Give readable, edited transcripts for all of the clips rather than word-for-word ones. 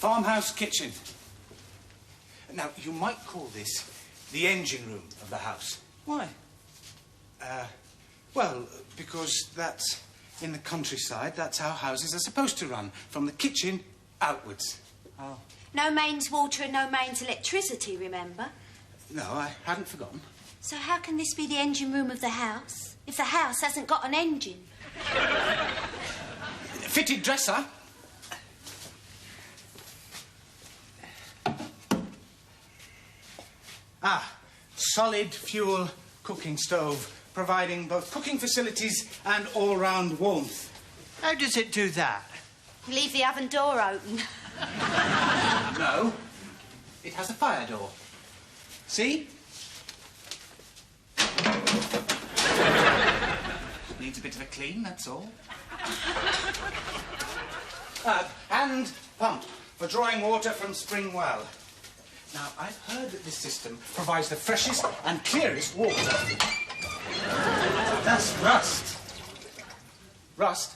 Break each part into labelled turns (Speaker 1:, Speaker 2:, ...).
Speaker 1: farmhouse kitchen. Now, you might call this the engine room of the house.
Speaker 2: Why?
Speaker 1: Well, because that's in the countryside. That's how houses are supposed to run, from the kitchen outwards.
Speaker 2: Oh.
Speaker 3: No mains water and no mains electricity, remember?
Speaker 1: No, I hadn't forgotten.
Speaker 3: So how can this be the engine room of the house, if the house hasn't got an engine?
Speaker 1: Fitted dresser. Solid fuel cooking stove, providing both cooking facilities and all-round warmth.
Speaker 2: How does it do that?
Speaker 3: You leave the oven door open.
Speaker 1: No, it has a fire door. See? Needs a bit of a clean, that's all. Hand pump for drawing water from spring well. Now, I've heard that this system provides the freshest and clearest water. That's rust. Rust?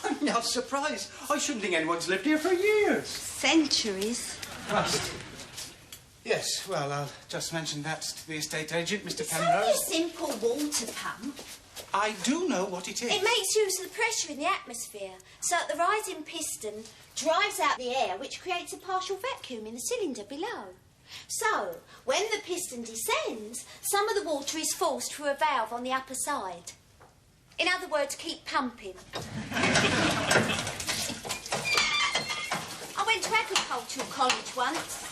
Speaker 2: I'm not surprised. I shouldn't think anyone's lived here for years.
Speaker 3: Centuries.
Speaker 1: Rust. Yes, well, I'll just mention that to the estate agent, Mr.
Speaker 3: It's
Speaker 1: Penrose.
Speaker 3: only a simple water pump.
Speaker 1: I do know what it is.
Speaker 3: It makes use of the pressure in the atmosphere, so that the rising piston drives out the air, which creates a partial vacuum in the cylinder below. So, when the piston descends, some of the water is forced through a valve on the upper side. In other words, keep pumping. I went to agricultural college once.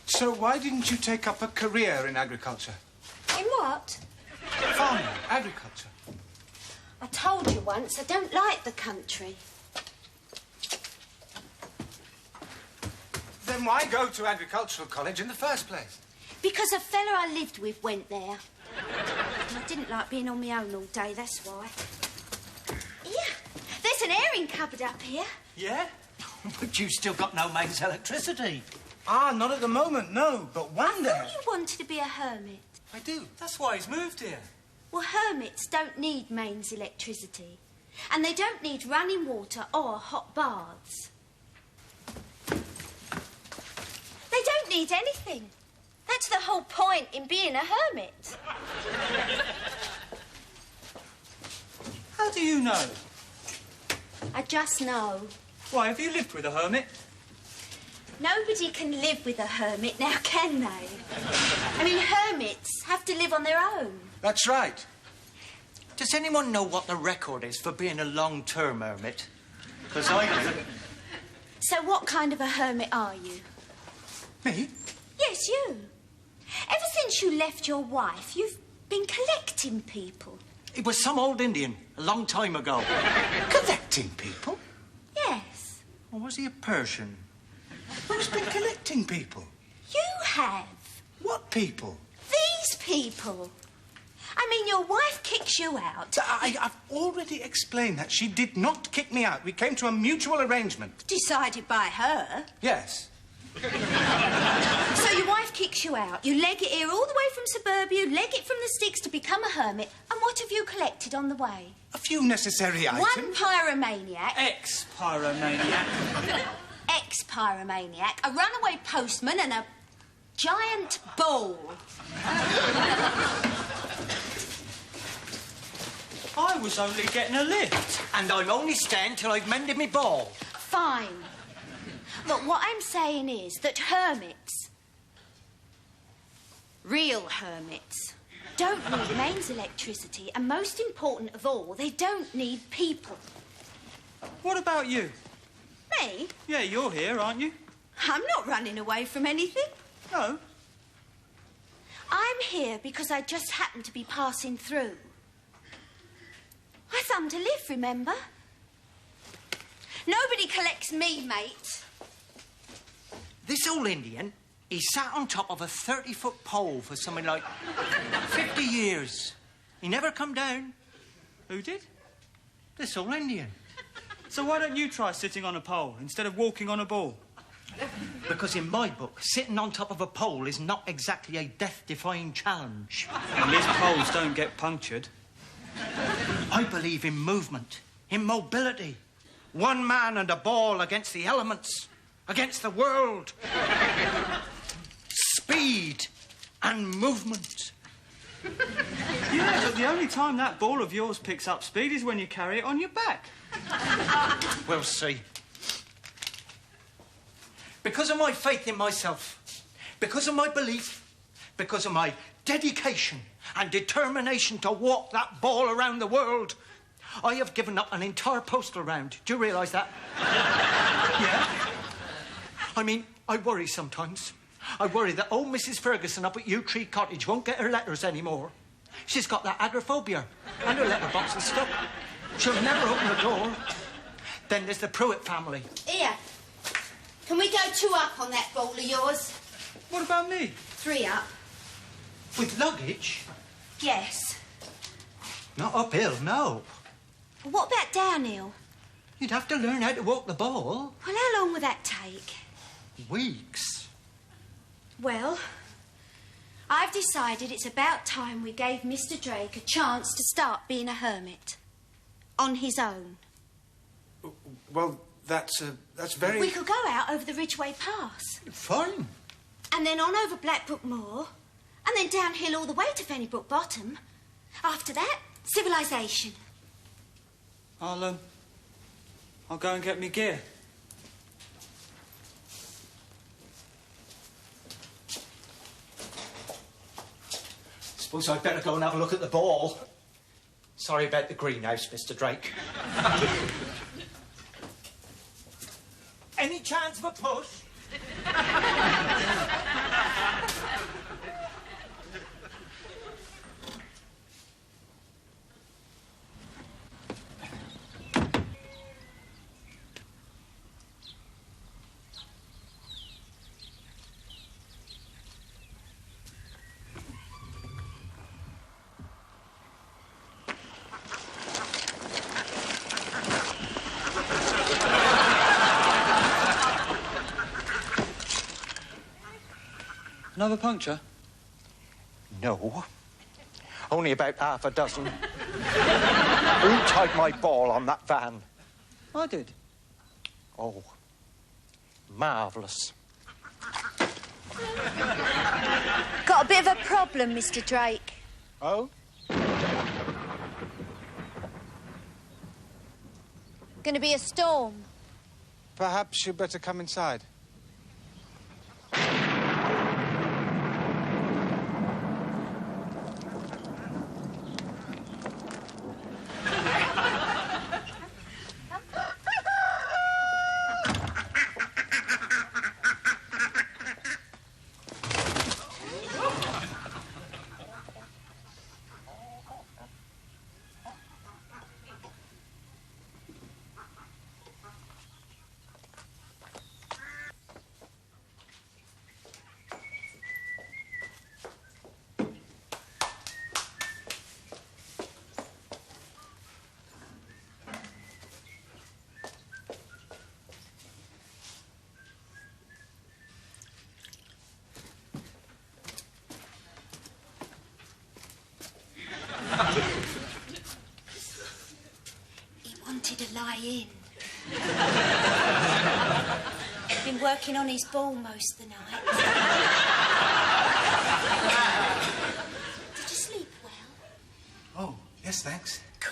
Speaker 1: So why didn't you take up a career in agriculture?
Speaker 3: In what?
Speaker 1: Farming, agriculture.
Speaker 3: I told you once, I don't like the country.
Speaker 1: Then why go to agricultural college in the first place?
Speaker 3: Because a fella I lived with went there. And I didn't like being on my own all day, that's why. Yeah, there's an airing cupboard up here.
Speaker 2: Yeah? But you've still got no mains electricity.
Speaker 1: Not at the moment, no. But one day...
Speaker 3: I thought you wanted to be a hermit.
Speaker 1: I do.
Speaker 2: That's why he's moved here.
Speaker 3: Well, hermits don't need mains electricity. And they don't need running water or hot baths. They don't need anything. That's the whole point in being a hermit.
Speaker 2: How do you know?
Speaker 3: I just know.
Speaker 2: Why, have you lived with a hermit?
Speaker 3: Nobody can live with a hermit now, can they? I mean, hermits have to live on their own.
Speaker 1: That's right.
Speaker 2: Does anyone know what the record is for being a long-term hermit? Because I do.
Speaker 3: So what kind of a hermit are you?
Speaker 1: Me?
Speaker 3: Yes, you. Ever since you left your wife, you've been collecting people.
Speaker 2: It was some old Indian, a long time ago.
Speaker 1: Collecting people?
Speaker 3: Yes.
Speaker 2: Or was he a Persian?
Speaker 1: Who's been collecting people?
Speaker 3: You have.
Speaker 1: What people?
Speaker 3: These people. I mean, your wife kicks you out.
Speaker 1: I've already explained that. She did not kick me out. We came to a mutual arrangement.
Speaker 3: Decided by her.
Speaker 1: Yes.
Speaker 3: So your wife kicks you out. You leg it here all the way from suburbia, you leg it from the sticks to become a hermit. And what have you collected on the way?
Speaker 1: A few necessary items.
Speaker 3: One pyromaniac.
Speaker 2: Ex-pyromaniac.
Speaker 3: Ex-pyromaniac, a runaway postman and a giant ball.
Speaker 2: I was only getting a lift. And I'm only staying till I've mended me ball.
Speaker 3: Fine. But what I'm saying is that hermits, real hermits, don't need mains electricity, and most important of all, they don't need people.
Speaker 2: What about you?
Speaker 3: Me?
Speaker 2: Yeah, you're here, aren't you?
Speaker 3: I'm not running away from anything.
Speaker 2: No.
Speaker 3: I'm here because I just happened to be passing through. I've something to live, remember? Nobody collects me, mate.
Speaker 2: This old Indian, he sat on top of a 30-foot pole for something like 50 years. He never come down.
Speaker 4: Who did?
Speaker 2: This old Indian.
Speaker 4: So why don't you try sitting on a pole instead of walking on a ball?
Speaker 2: Because in my book, sitting on top of a pole is not exactly a death-defying challenge.
Speaker 4: At least poles don't get punctured.
Speaker 2: I believe in movement, in mobility. One man and a ball against the elements, against the world. Speed and movement.
Speaker 4: Yeah, but the only time that ball of yours picks up speed is when you carry it on your back.
Speaker 2: We'll see. Because of my faith in myself, because of my belief, because of my dedication and determination to walk that ball around the world, I have given up an entire postal round. Do you realise that? Yeah? I mean, I worry sometimes. I worry that old Mrs. Ferguson up at Yew Tree Cottage won't get her letters anymore. She's got that agoraphobia, and her letterbox is stuck. She'll never open the door. Then there's the Pruitt family.
Speaker 3: Here. Can we go 2 up on that ball of yours?
Speaker 4: What about me?
Speaker 3: 3 up.
Speaker 2: With luggage?
Speaker 3: Yes.
Speaker 2: Not uphill, no.
Speaker 3: What about downhill?
Speaker 2: You'd have to learn how to walk the ball.
Speaker 3: Well, how long would that take?
Speaker 2: Weeks.
Speaker 3: Well, I've decided it's about time we gave Mr. Drake a chance to start being a hermit. On his own.
Speaker 1: Well, that's very...
Speaker 3: We could go out over the Ridgeway Pass.
Speaker 2: Fine.
Speaker 3: And then on over Blackbrook Moor. And then downhill all the way to Fennybrook Bottom. After that, civilization.
Speaker 4: I'll go and get me gear.
Speaker 2: Suppose I'd better go and have a look at the ball. Sorry about the greenhouse, Mr. Drake. Any chance of a push?
Speaker 4: Another puncture?
Speaker 2: No. Only about half a dozen. Who tied my ball on that van?
Speaker 4: I did.
Speaker 2: Oh, marvellous.
Speaker 3: Got a bit of a problem, Mr. Drake.
Speaker 1: Oh?
Speaker 3: Going to be a storm.
Speaker 1: Perhaps you'd better come inside.
Speaker 3: He wanted to lie in. Been working on his ball most of the night. Did you sleep well?
Speaker 1: Oh, yes, thanks.
Speaker 3: Good.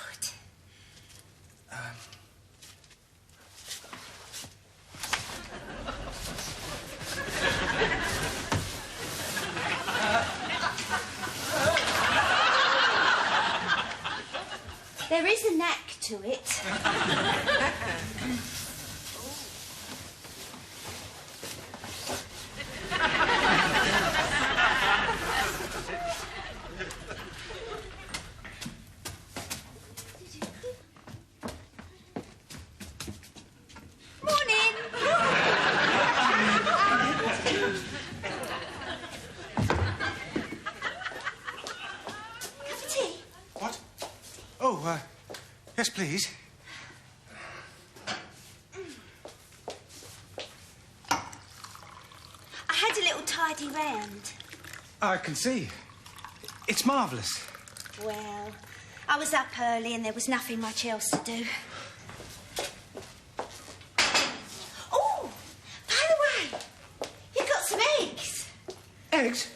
Speaker 3: There is a knack to it. Morning. Cup of tea?
Speaker 1: What? Oh, yes, please. I can see. It's marvellous.
Speaker 3: Well, I was up early and there was nothing much else to do. Oh, by the way, you've got some eggs.
Speaker 1: Eggs?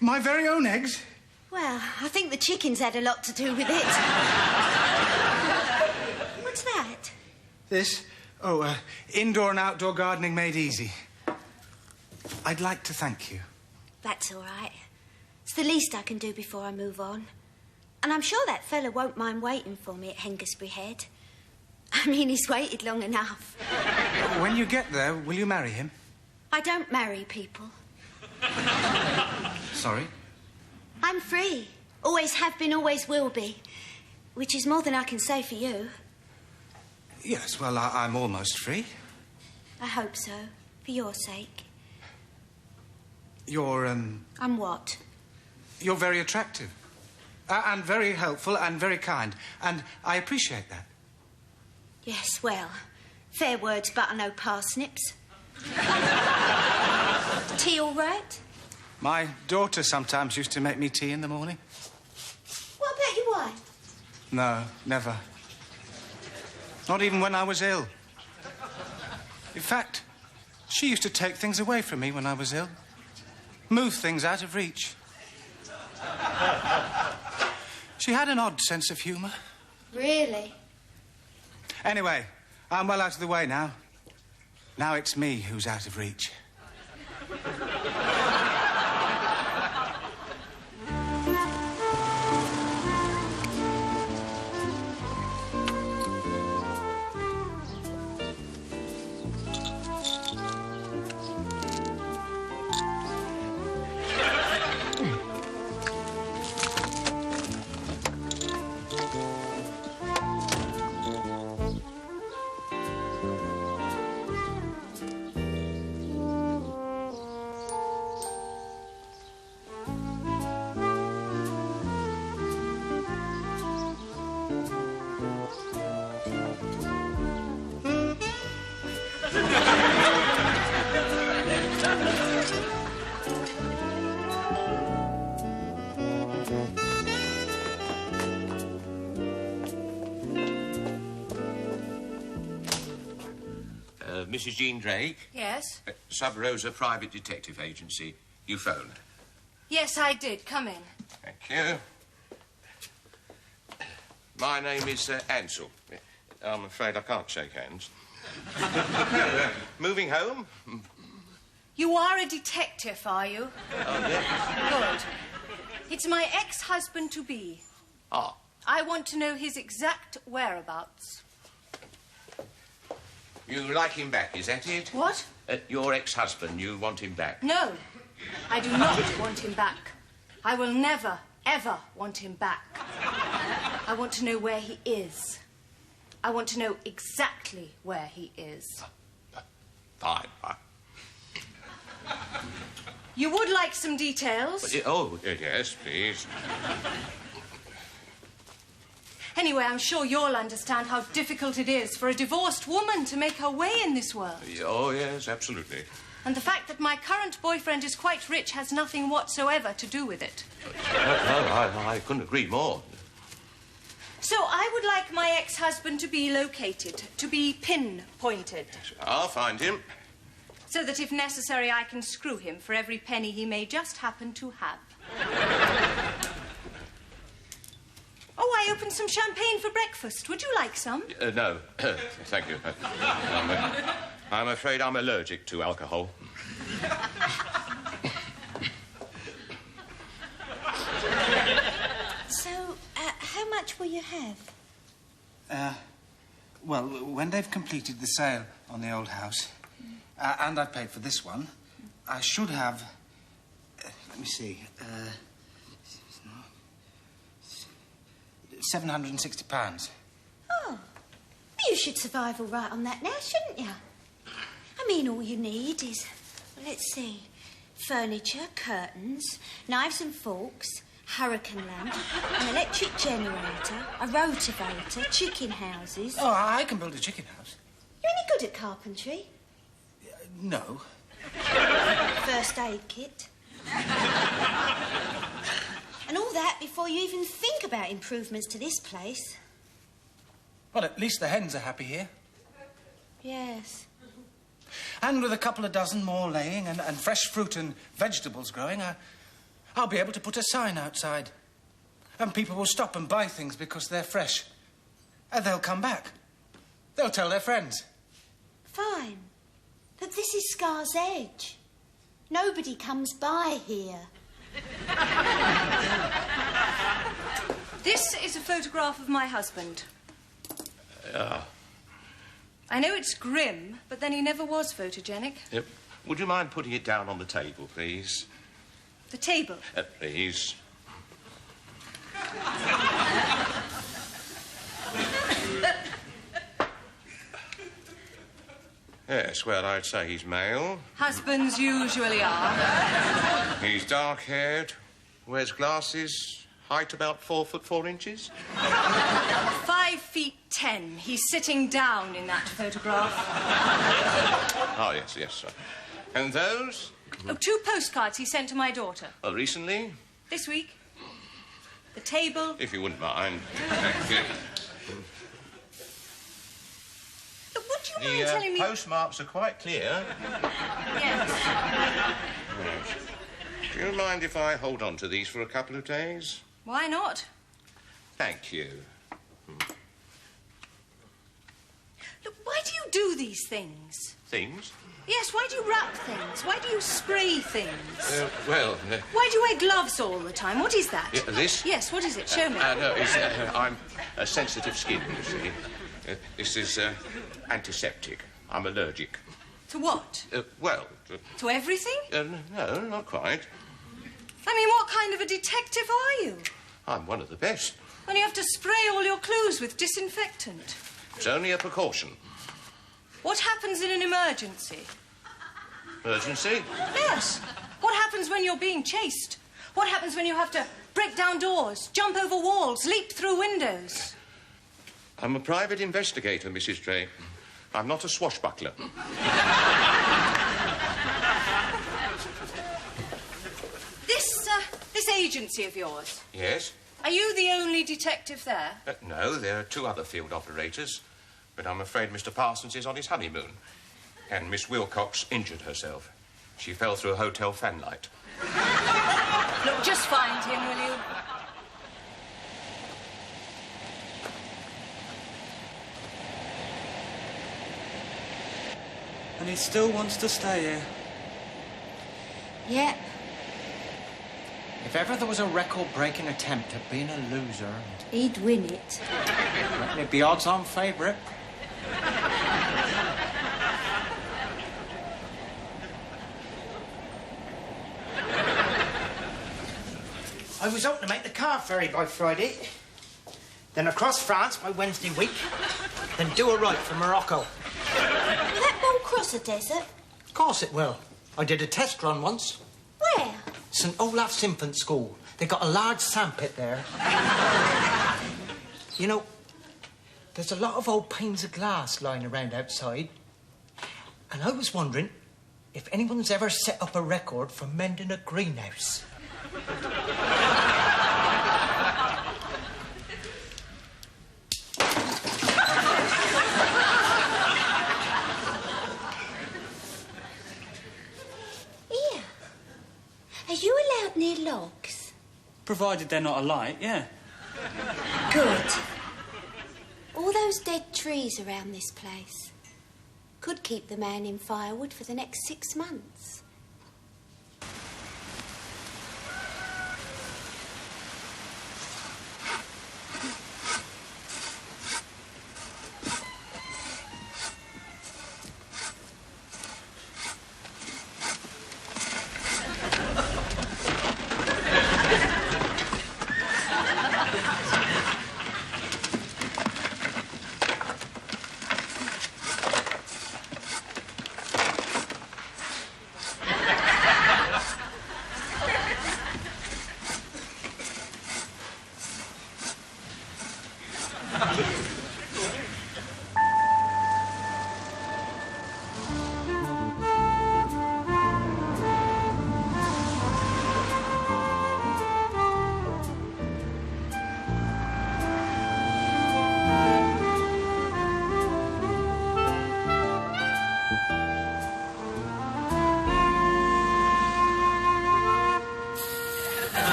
Speaker 1: My very own eggs?
Speaker 3: Well, I think the chickens had a lot to do with it. What's that?
Speaker 1: This? Oh, indoor and outdoor gardening made easy. I'd like to thank you.
Speaker 3: That's all right. It's the least I can do before I move on. And I'm sure that fella won't mind waiting for me at Hengistbury Head. I mean, he's waited long enough.
Speaker 1: When you get there, will you marry him?
Speaker 3: I don't marry people.
Speaker 1: Sorry?
Speaker 3: I'm free. Always have been, always will be. Which is more than I can say for you.
Speaker 1: Yes, well, I'm almost free.
Speaker 3: I hope so, for your sake.
Speaker 1: You're,
Speaker 3: I'm what?
Speaker 1: You're very attractive. And very helpful and very kind. And I appreciate that.
Speaker 3: Yes, well, fair words, butter, no parsnips. Tea all right?
Speaker 1: My daughter sometimes used to make me tea in the morning.
Speaker 3: What about your wife?
Speaker 1: No, never. Not even when I was ill. In fact, she used to take things away from me when I was ill. Move things out of reach. She had an odd sense of humour.
Speaker 3: Really?
Speaker 1: Anyway, I'm well out of the way now. Now it's me who's out of reach.
Speaker 5: Mrs. Jean Drake?
Speaker 6: Yes?
Speaker 5: Sub Rosa Private Detective Agency. You phoned.
Speaker 6: Yes, I did. Come in.
Speaker 5: Thank you. My name is Ansel. I'm afraid I can't shake hands. Moving home?
Speaker 6: You are a detective, are you?
Speaker 5: Oh, yes.
Speaker 6: Good. It's my ex-husband-to-be.
Speaker 5: Ah.
Speaker 6: I want to know his exact whereabouts.
Speaker 5: You like him back, is that it?
Speaker 6: What?
Speaker 5: Your ex-husband, you want him back?
Speaker 6: No, I do not want him back. I will never, ever want him back. I want to know where he is. I want to know exactly where he is.
Speaker 5: Fine.
Speaker 6: You would like some details?
Speaker 5: Oh, yes, please.
Speaker 6: Anyway, I'm sure you'll understand how difficult it is for a divorced woman to make her way in this world.
Speaker 5: Oh, yes, absolutely.
Speaker 6: And the fact that my current boyfriend is quite rich has nothing whatsoever to do with it.
Speaker 5: I couldn't agree more.
Speaker 6: So I would like my ex-husband to be located, to be pinpointed.
Speaker 5: I'll find him.
Speaker 6: So that if necessary, I can screw him for every penny he may just happen to have. Oh, I opened some champagne for breakfast. Would you like some?
Speaker 5: No, thank you. I'm afraid I'm allergic to alcohol.
Speaker 3: So, how much will you have?
Speaker 1: Well, when they've completed the sale on the old house, and I've paid for this one, I should have... let me see... £760.
Speaker 3: Oh, you should survive all right on that now, shouldn't you? I mean, all you need is, let's see, furniture, curtains, knives and forks, hurricane lamp, an electric generator, a rotavator, chicken houses.
Speaker 1: Oh, I can build a chicken house.
Speaker 3: You're any good at carpentry?
Speaker 1: No.
Speaker 3: First aid kit? And all that before you even think about improvements to this place.
Speaker 1: Well, at least the hens are happy here.
Speaker 3: Yes.
Speaker 1: And with a couple of dozen more laying and fresh fruit and vegetables growing, I'll be able to put a sign outside. And people will stop and buy things because they're fresh. And they'll come back. They'll tell their friends.
Speaker 3: Fine. But this is Scar's Edge. Nobody comes by here.
Speaker 6: This is a photograph of my husband. I know it's grim, but then he never was photogenic.
Speaker 5: Yep. Would you mind putting it down on the table, please?
Speaker 6: The table?
Speaker 5: Please. Yes, well, I'd say he's male.
Speaker 6: Husbands usually are.
Speaker 5: He's dark-haired, wears glasses, height about 4 foot 4 inches.
Speaker 6: 5'10". He's sitting down in that photograph.
Speaker 5: Oh, yes, yes. And those?
Speaker 6: Oh, 2 postcards he sent to my daughter.
Speaker 5: Oh, recently?
Speaker 6: This week. The table.
Speaker 5: If you wouldn't mind. Thank you.
Speaker 6: Look, would you mind telling me...
Speaker 5: The postmarks are quite clear.
Speaker 6: Yes.
Speaker 5: Yes. Do you mind if I hold on to these for a couple of days?
Speaker 6: Why not?
Speaker 5: Thank you.
Speaker 6: Look, why do you do these things?
Speaker 5: Things?
Speaker 6: Yes, why do you wrap things? Why do you spray things? Why do you wear gloves all the time? What is that?
Speaker 5: This?
Speaker 6: Yes, what is it? Show me.
Speaker 5: No, it's, I'm a sensitive skin, you see. This is antiseptic. I'm allergic.
Speaker 6: To what? To everything?
Speaker 5: No, not quite.
Speaker 6: I mean, what kind of a detective are you?
Speaker 5: I'm one of the best.
Speaker 6: When you have to spray all your clothes with disinfectant.
Speaker 5: It's only a precaution.
Speaker 6: What happens in an emergency?
Speaker 5: Emergency?
Speaker 6: Yes. What happens when you're being chased? What happens when you have to break down doors, jump over walls, leap through windows?
Speaker 5: I'm a private investigator, Mrs. Drake. I'm not a swashbuckler.
Speaker 6: This agency of yours.
Speaker 5: Yes?
Speaker 6: Are you the only detective there?
Speaker 5: No, there are 2 other field operators. But I'm afraid Mr. Parsons is on his honeymoon. And Miss Wilcox injured herself. She fell through a hotel fanlight.
Speaker 6: Look, just find him, will you?
Speaker 4: And he still wants to stay here.
Speaker 3: Yep.
Speaker 2: If ever there was a record-breaking attempt at being a loser...
Speaker 3: He'd win it.
Speaker 2: It'd be odds-on favourite. I was hoping to make the car ferry by Friday. Then across France by Wednesday week. Then do a right for Morocco.
Speaker 3: Will that boat cross the desert?
Speaker 2: Of course it will. I did a test run once.
Speaker 3: Where?
Speaker 2: St Olaf's Infant School. They got a large sandpit there. You know, there's a lot of old panes of glass lying around outside. And I was wondering if anyone's ever set up a record for mending a greenhouse.
Speaker 3: Here. Are you allowed near logs?
Speaker 4: Provided they're not alight, yeah.
Speaker 3: Good. All those dead trees around this place could keep the man in firewood for the next 6 months.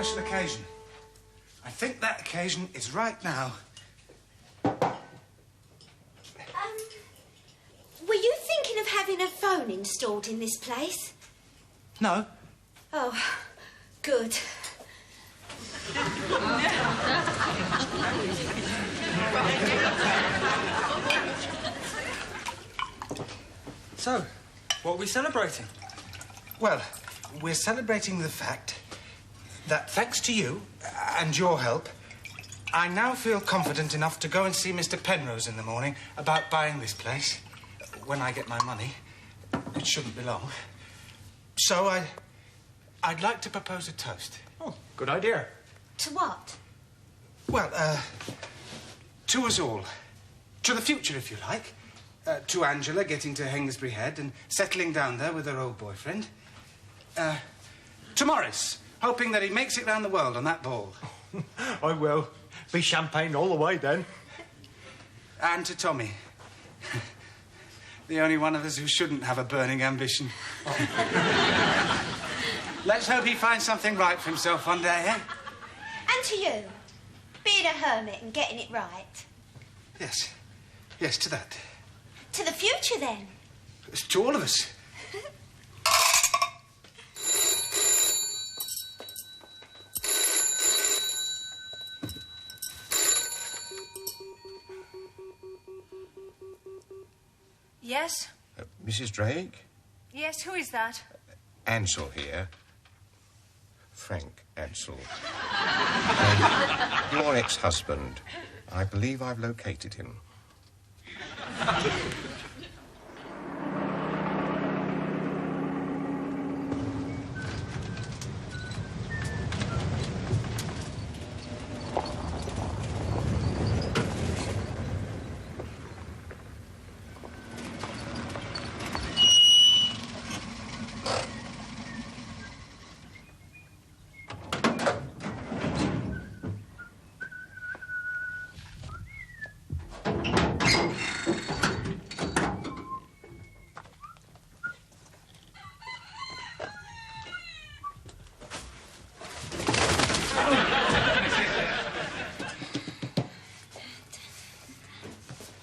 Speaker 1: special occasion. I think that occasion is right now.
Speaker 3: Were you thinking of having a phone installed in this place?
Speaker 1: No.
Speaker 3: Oh, good.
Speaker 4: So, what are we celebrating?
Speaker 1: Well, we're celebrating the fact that thanks to you and your help, I now feel confident enough to go and see Mr. Penrose in the morning about buying this place when I get my money, which shouldn't be long. So I'd like to propose a toast.
Speaker 2: Oh, good idea.
Speaker 3: To what?
Speaker 1: Well, to us all. To the future, if you like. To Angela getting to Hengistbury Head and settling down there with her old boyfriend. To Maurice, hoping that he makes it round the world on that ball.
Speaker 2: I will. Be champagne all the way, then.
Speaker 1: And to Tommy. The only one of us who shouldn't have a burning ambition. Oh. Let's hope he finds something right for himself one day, eh?
Speaker 3: And to you, being a hermit and getting it right.
Speaker 1: Yes. Yes, to that.
Speaker 3: To the future, then.
Speaker 1: It's to all of us.
Speaker 6: Yes?
Speaker 5: Mrs. Drake?
Speaker 6: Yes, who is that?
Speaker 5: Ansel here. Frank Ansel. Your ex-husband. I believe I've located him.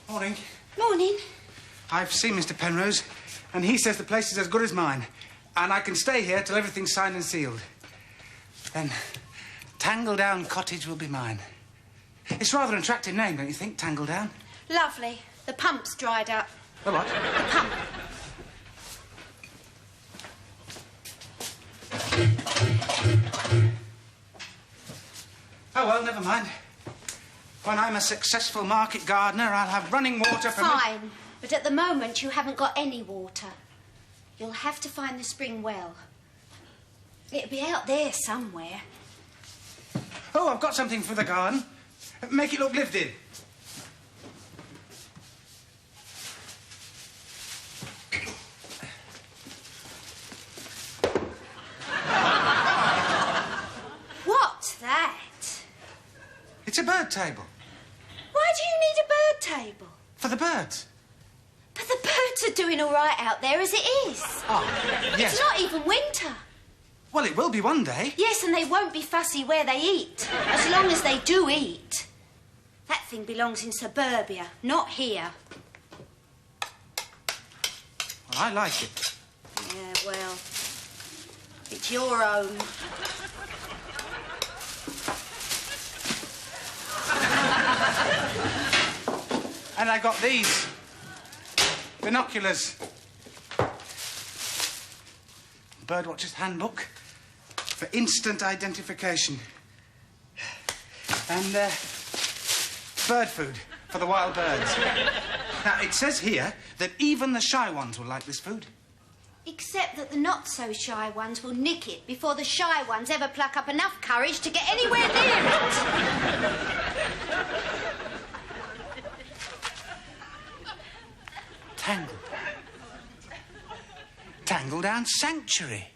Speaker 1: Morning.
Speaker 3: Morning.
Speaker 1: I've seen Mr. Penrose, and he says the place is as good as mine, and I can stay here till everything's signed and sealed. Then Tangledown Cottage will be mine. It's rather an attractive name, don't you think, Tangledown?
Speaker 3: Lovely. The pump's dried up.
Speaker 1: The what?
Speaker 3: The pump.
Speaker 1: Oh, well, never mind. When I'm a successful market gardener, I'll have running water from...
Speaker 3: Fine. But at the moment, you haven't got any water. You'll have to find the spring well. It'll be out there somewhere.
Speaker 1: Oh, I've got something for the garden. Make it look lived in.
Speaker 3: What's that?
Speaker 1: It's a bird table.
Speaker 3: Why do you need a bird table?
Speaker 1: For the birds.
Speaker 3: But the birds are doing all right out there as it is.
Speaker 1: Oh, yes.
Speaker 3: It's not even winter.
Speaker 1: Well, it will be one day.
Speaker 3: Yes, and they won't be fussy where they eat, as long as they do eat. That thing belongs in suburbia, not here.
Speaker 1: Well, I like it.
Speaker 3: Yeah, well, it's your own.
Speaker 1: And I got these. Binoculars. Birdwatcher's handbook for instant identification. And bird food for the wild birds. Now, it says here that even the shy ones will like this food.
Speaker 3: Except that the not-so-shy ones will nick it before the shy ones ever pluck up enough courage to get anywhere near it.
Speaker 1: Tangledown. Tangledown Sanctuary.